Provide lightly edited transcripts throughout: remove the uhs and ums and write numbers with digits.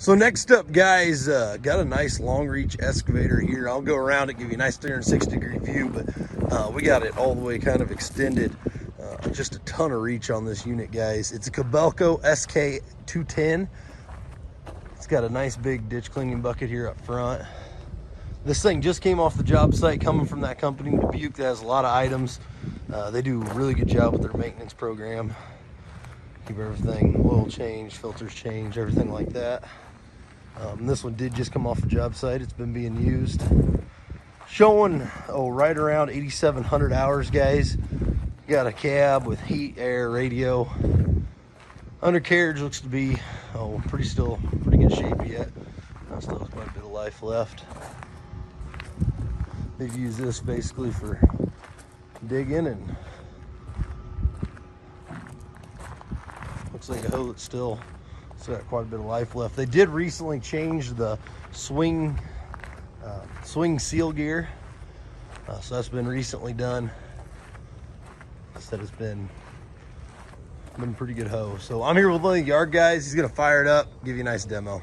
So next up, guys, got a nice long reach excavator here. I'll go around it, give you a nice 360-degree view, but we got it all the way kind of extended. Just a ton of reach on this unit, guys. It's a KOBELCO SK210. It's got a nice big ditch cleaning bucket here up front. This thing just came off the job site, coming from that company in Dubuque that has a lot of items. They do a really good job with their maintenance program. Keep everything oil changed, filters changed, everything like that. This one did just come off the job site. It's been being used. Showing, right around 8,700 hours, guys. Got a cab with heat, air, radio. Undercarriage looks to be, pretty good shape yet. Still has quite a bit of life left. They've used this basically for digging, and looks like a hoe that's still got quite a bit of life left. They did recently change the swing seal gear, so that's been recently done. I said it's been a pretty good hoe. So I'm here with one of the yard guys. He's gonna fire it up, give you a nice demo.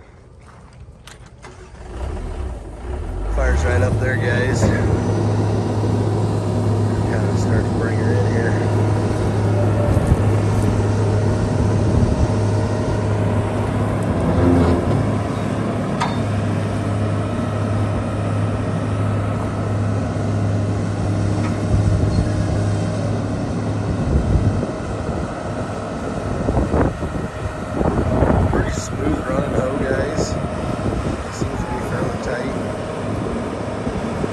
Fires right up there, guys. Kind of start to bring her in here.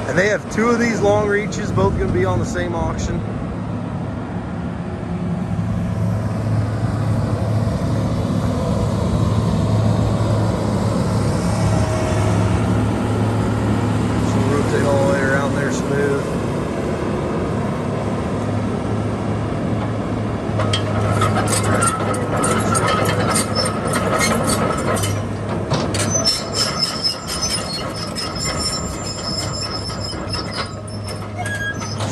And they have two of these long reaches, both going to be on the same auction. So we'll rotate all the way around there smooth.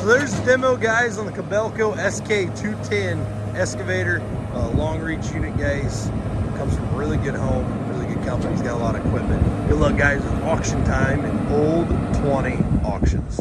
So there's the demo, guys, on the KOBELCO SK210 excavator, long reach unit, guys. Comes from a really good home, really good company. He's got a lot of equipment. Good luck, guys, with auction time and Old 20 Auctions.